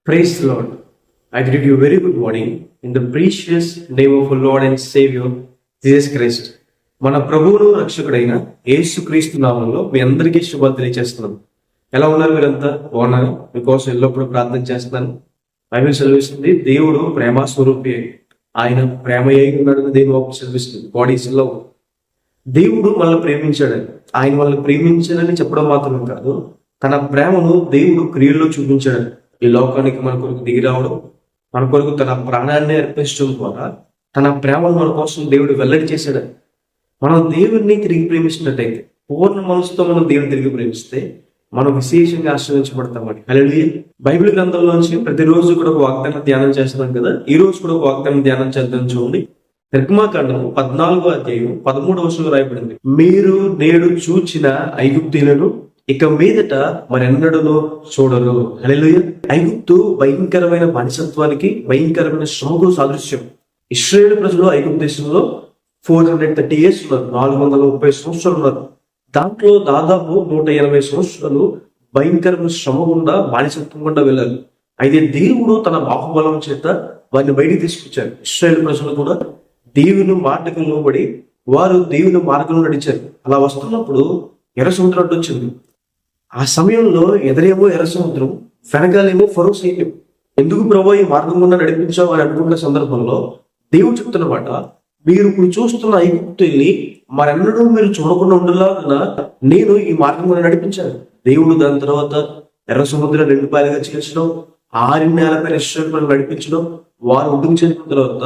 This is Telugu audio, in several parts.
Praise the Lord. I greet you very good morning in the precious name of our Lord and Savior Jesus Christ. మన ప్రభువును రక్షకుడైన యేసుక్రీస్తు నామంలో మీ అందరికీ శుభాలు తెలియజేస్తున్నాను. ఎలా ఉన్నారు మీరంతా? బాగున్నారు? మీకోసం ఎల్లప్పుడూ ప్రార్థన చేస్తున్నాను. బైబిల్ సెలవిస్తుంది, దేవుడు ప్రేమ స్వరూపి, ఆయన ప్రేమ అయి ఉన్నాడు. దేవుడు వాక్కు సెలవిస్తుంది, గాడ్ ఈజ్ లవ్. దేవుడు మనల్ని ప్రేమించాడని, ఆయన మనల్ని ప్రేమించాడని చెప్పడం మాత్రమే కాదు, తన ప్రేమను దేవుడు క్రియల్లో చూపించాడు. ఈ లోకానికి మన కొరకు దిగి రావడం, మన కొరకు తన ప్రాణాన్ని అర్పించడం ద్వారా తన ప్రేమను మన కోసం దేవుడు వెల్లడి చేశాడు. మనం దేవుడిని తిరిగి ప్రేమిస్తున్నట్టయితే, పూర్ణ మనసుతో మనం దేవుని తిరిగి ప్రేమిస్తే మనం విశేషంగా ఆశ్రయించబడతామని. హల్లెలూయా. బైబిల్ గ్రంథంలోంచి ప్రతిరోజు కూడా ఒక వాగ్దానం ధ్యానం చేస్తున్నాం కదా. ఈ రోజు కూడా ఒక వాగ్దానం ధ్యానం చేద్దాం. చూడండి, నిర్గమకాండం 14వ అధ్యాయం 13వ వచనంలో రాయబడింది, మీరు నేడు చూచిన ఐగుప్తీయులను ఇక మీదట మరెన్నడూ చూడరు. హల్లెలూయా. ఐగుప్తు భయంకరమైన బానిసత్వానికి, భయంకరమైన శ్రమకు సాదృశ్యం. ఇశ్రాయేలు ప్రజలు ఐగుప్తు దేశంలో 430 years ఉన్నారు, 430 సంవత్సరాలు ఉన్నారు. దాంట్లో దాదాపు 180 సంవత్సరాలు భయంకరమైన శ్రమ గుండా, బానిసత్వం గుండా వెళ్ళారు. అయితే దేవుడు తన బాహుబలం చేత వారిని బయటికి తీసుకొచ్చారు. ఇశ్రాయేలు ప్రజలు కూడా దేవుని మాటకు లోబడి వారు దేవుని మార్గంలో నడిచారు. అలా వస్తున్నప్పుడు ఎర్ర సముద్రం అడ్డు వచ్చింది. ఆ సమయంలో ఎదరేమో ఎర్ర సముద్రం, వెనకాలేమో ఫరో సైన్యం. ఎందుకు ప్రభు ఈ మార్గం గుండా నడిపించావు అని అనుకున్న సందర్భంలో దేవుడు చెప్తున్నమాట, మీరు ఇప్పుడు చూస్తున్న ఐగుప్తుని మరెన్నడూ మీరు చూడకుండా ఉండేలాగా నేను ఈ మార్గం గుండా నడిపించాను. దేవుడు దాని తర్వాత ఎర్ర సముద్రం 2 పాయలుగా చేర్చడం, 6 నేలపైన ఇశ్రాయేలు ప్రజలు నడిపించడం, వారు ఒడ్డుకు చేరిన తర్వాత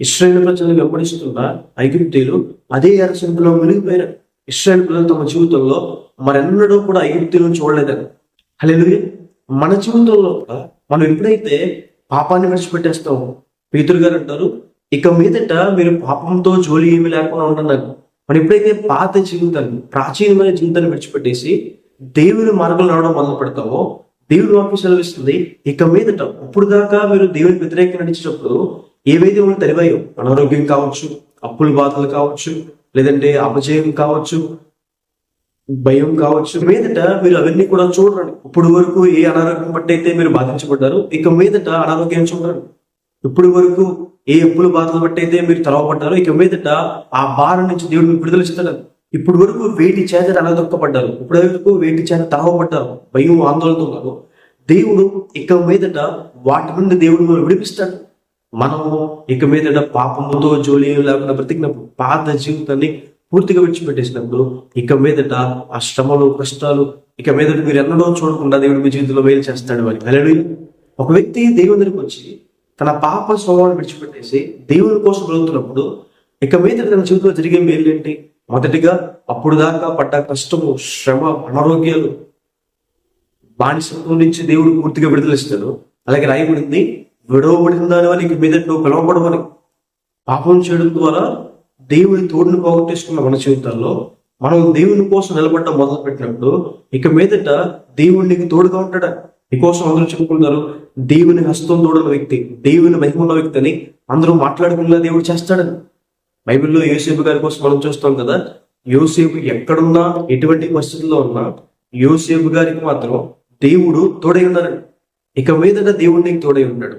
ఇశ్రాయేలు ప్రజలను వెంబడిస్తున్న ఐగుప్తీయులు అదే ఎర్ర సముద్రంలో మునిగిపోయారు. ఇశ్రాయేలు ప్రజలు తమ జీవితంలో మరెన్నడూ కూడా ఐగుప్తీయులను చూడలేదని. హల్లెలూయా. మన జీవితంలో కూడా మనం ఎప్పుడైతే పాపాన్ని విడిచిపెట్టేస్తామో, పేతురు గారు అంటారు, ఇక మీదట మీరు పాపంతో జోలి ఏమి లేకుండా ఉండన్నారు. మనం ఎప్పుడైతే పాత జీవితాన్ని, ప్రాచీనమైన జీవితాన్ని విడిచిపెట్టేసి దేవుని మార్గంలో నడవడం మొదలు పెడతామో, దేవుని వాక్యం సెలవిస్తుంది, ఇక మీదట ఇప్పుడు దాకా మీరు దేవుని వ్యతిరేకంగా నడిచినప్పుడు ఏవైతే మనం తెలివాయో, అనారోగ్యం కావచ్చు, అప్పుల బాధలు కావచ్చు, లేదంటే అపజయం కావచ్చు, భయం కావచ్చు, మీదట మీరు అవన్నీ కూడా చూడండి. ఇప్పుడు వరకు ఏ అనారోగ్యం బట్టి అయితే మీరు బాధించబడ్డారు, ఇక మీదట అనారోగ్యం చూడండి. ఇప్పుడు వరకు ఏ అప్పుల బాధలు బట్టి అయితే మీరు తలవబడ్డారు, ఇక మీదట ఆ భారం నుంచి దేవుడు మీకు విడుదల ఇస్తాడు. ఇప్పుడు వరకు వేటి చేత అనదొక్కబడ్డారు, ఇప్పుడు వరకు వేటి చేత తలవబడ్డారు, భయం ఆందోళనతో ఉన్నారు, దేవుడు ఇక మీదట వాటి నుండి దేవుడు మనం విడిపిస్తాడు. మనము ఇక మీదట పాపముతో జోలి లేకుండా బ్రతికినప్పుడు, పాత జీవితాన్ని పూర్తిగా విడిచిపెట్టేసినప్పుడు, ఇక మీదట ఆ శ్రమలు, కష్టాలు ఇక మీదట మీరు ఎన్నడూ చూడకుండా దేవుడు మీ జీవితంలో మేలు చేస్తాడు అని. హల్లెలూయా. ఒక వ్యక్తి దేవుని దగ్గరికి వచ్చి తన పాప స్వభావాన్ని విడిచిపెట్టేసి దేవుని కోసం బ్రతుకుతున్నప్పుడు, ఇక మీద తన జీవితంలో జరిగే మేలు ఏంటి? మొదటిగా అప్పుడు దాకా పడ్డ కష్టము, శ్రమ, అనారోగ్యాలు, బానిసత్వం నుంచి దేవుడు పూర్తిగా విడుదలిస్తాడు. అలాగే రాయబడింది, విడవబడిన దాని ఇక మీద నువ్వు పిలవబడమని. పాపం చేయడం ద్వారా దేవుని తోడుని పోగొట్టేసుకున్న మన జీవితాల్లో మనం దేవుని కోసం నిలబడడం మొదలు పెట్టినప్పుడు, ఇక మీదట దేవుడు నీకు తోడుగా ఉంటాడా? నీకోసం అందరూ చెప్పుకుంటారు, దేవుని హస్తం తోడన్న వ్యక్తి, దేవుని మహిమన్న వ్యక్తి అని అందరూ మాట్లాడుకున్నా దేవుడు చేస్తాడని. బైబిల్లో యోసేపు గారి కోసం మనం చూస్తాం కదా. యోసేపు ఎక్కడున్నా, ఎటువంటి పరిస్థితుల్లో ఉన్నా, యోసేపు గారికి మాత్రం దేవుడు తోడై ఉన్నారని. ఇక మీదట దేవుడు నీకు తోడై ఉన్నాడు.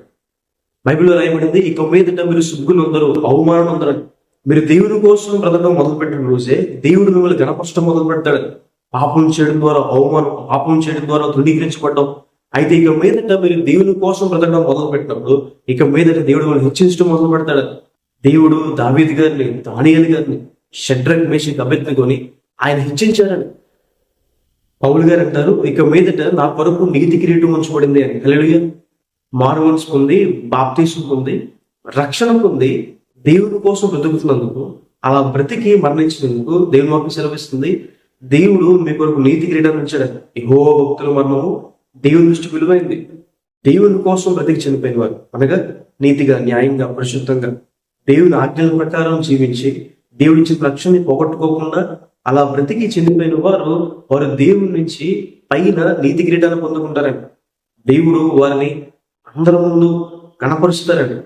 బైబిల్లో రాయబడింది, ఇక మీదట మీరు సిగ్గులు అందరూ, అవమానం అందరని. మీరు దేవుని కోసం బ్రతకడం మొదలు పెట్టిన రోజే దేవుడు మిమ్మల్ని గణపరచడం మొదలు పెడతాడు. పాపం చేయడం ద్వారా అవమానం, పాపం చేయడం ద్వారా తృణీకరించబడ్డం. అయితే ఇక మీదట మీరు దేవుని కోసం బ్రతకడం మొదలు పెట్టినప్పుడు, ఇక మీదట దేవుడు మనం హెచ్చించడం మొదలు పెడతాడు. దేవుడు దావీదు గారిని, దానియేలు గారిని, షడ్రక్, మేషక్, అబేద్నెగోని ఆయన హెచ్చించారని. పౌలు గారు అంటారు, ఇక మీదట నా కొరకు నీతి కిరీటం ఉంచబడింది అని. హల్లెలూయా. మారు మనసు పొంది, బాప్తీసం పొంది, రక్షణ పొంది, దేవుని కోసం బ్రతుకుతున్నందుకు, అలా బ్రతికి మరణించినందుకు దేవుని వాక్యం సెలవిస్తుంది, దేవుడు మీ కొరకు నీతి కిరీటాన్ని ఉంచాడు. యెహోవా భక్తుల మరణము దేవుని దృష్టి విలువైంది. దేవుని కోసం బ్రతికి చనిపోయిన వారు, అనగా నీతిగా, న్యాయంగా, పరిశుద్ధంగా దేవుని ఆజ్ఞల ప్రకారం జీవించి దేవుడి ఇచ్చిన రక్షణని పోగొట్టుకోకుండా అలా బ్రతికి చనిపోయిన వారు దేవుని నుంచి పైన నీతి కిరీటాన్ని పొందుకుంటారని. దేవుడు వారిని అందరి ముందు కనపరుస్తారని.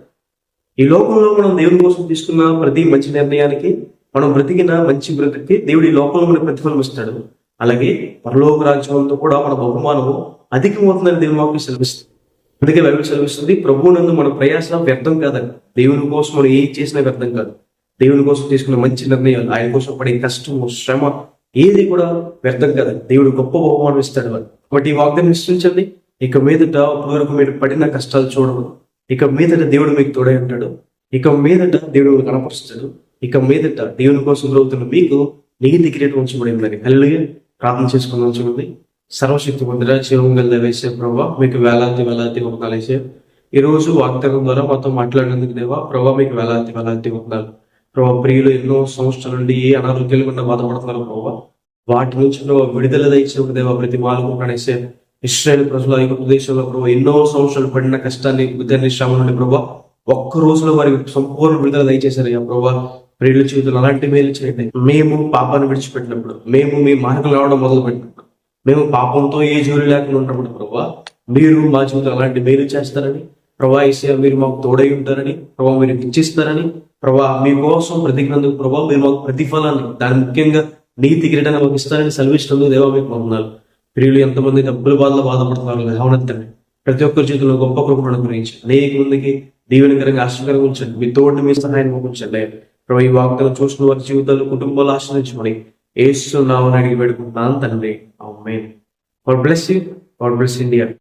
ఈ లోకంలో మనం దేవుని కోసం తీసుకున్న ప్రతి మంచి నిర్ణయానికి, మనం బ్రతికిన మంచి బ్రతికి దేవుడు ఈ లోకంలో మనకు ప్రతిఫలం ఇస్తాడు. అలాగే పరలోక రాజ్యంతో కూడా మన బహుమానము అధికమవుతుందని దేవుని వాక్యం సెలవిస్తుంది. అందుకే బైబిల్ చదివిస్తుంది, ప్రభువునందు మన ప్రయాస వ్యర్థం కాదండి. దేవుని కోసం మనం ఏం చేసినా వ్యర్థం కాదు. దేవుని కోసం తీసుకున్న మంచి నిర్ణయాలు, ఆయన కోసం పడే కష్టము, శ్రమ ఏది కూడా వ్యర్థం కాదండి. దేవుడు గొప్ప బహుమానం ఇస్తాడు వాళ్ళు. కాబట్టి ఈ వాగ్దానం విశ్వసించండి. ఇక మీదట వరకు మీరు పడిన కష్టాలు చూడదు. ఇక మీదట దేవుడు మీకు తోడై ఉంటాడు. ఇక మీదట దేవుడు కనపరుస్తాడు. ఇక మీదట దేవుని కోసం చదువుతున్న మీకు నీతి కిరీటం ఉంచబడి ఉందని హల్లెలూయా. ప్రార్థన చేసుకుని ఉంచబడి. సర్వశక్తి పొందిన జీవం గల వేసే ప్రభావ మీకు వేలాది వందనాలు వేసే. ఈ రోజు వాగ్దానం ద్వారా మాతో మాట్లాడినందుకు దేవా ప్రభావ మీకు వేలాది వందనాలు. ప్రభావ ప్రియులు ఎన్నో సంవత్సరాల నుండి ఏ అనారోగ్యాలు గుండా బాధపడుతున్నారు ప్రభావ, వాటి నుంచి ప్రభావ విడుదల దయచేవు దేవా. ప్రతి మాలకు అనేసే ఇశ్రాయేలు ప్రజల యొక్క ప్రదేశంలో ప్రభావ ఎన్నో సంవత్సరాలు పడిన కష్టాన్ని, బుద్ధాన్ని, శ్రమ నుండి ప్రభావ ఒక్క రోజులో వారికి సంపూర్ణ విడుదల దయచేశారు అయ్యా ప్రభావ. ప్రియుల జీవితంలో అలాంటి మేలు చేయండి. మేము పాపాన్ని విడిచిపెట్టినప్పుడు, మేము మీ మార్గం రావడం మొదలు పెట్టినప్పుడు, మేము పాపంతో ఏ జోలి లేకుండా ఉన్నప్పుడు ప్రభావ మీరు మా జీవితంలో అలాంటి మేలు చేస్తారని ప్రభా, యేసయ్యా మీరు మాకు తోడై ఉంటారని ప్రభావ, మీరు ఇచ్చిస్తారని ప్రభా, మీకోసం ప్రతిజ్ఞందుకు ప్రభావ మీరు మాకు ప్రతిఫలాన్ని, దాని ముఖ్యంగా నీతి కిరీటాన్ని మాకు ఇస్తారని సెలవిస్తున్నందుకు దేవా మీకు వందనాలు. ప్రియులు ఎంతమంది డబ్బుల బాధలో బాధపడుతున్నారు లేవనెత్తండి. ప్రతి ఒక్కరి జీవితంలో గొప్ప కృపను గురించి అనేక మందికి దీవెనకరంగా ఆశ్చర్యంగా ఉంచండి. మీ తోటి మీ సహాయం ఉంచండి ప్రభావ. ఈ వాగ్దానం చూసిన వారి జీవితాలు, కుటుంబాలు ఆశ్రయించమని యేసు నామమున అడిగి వేడుకుంటున్నాను తండ్రి. Amen. God bless you. God bless India.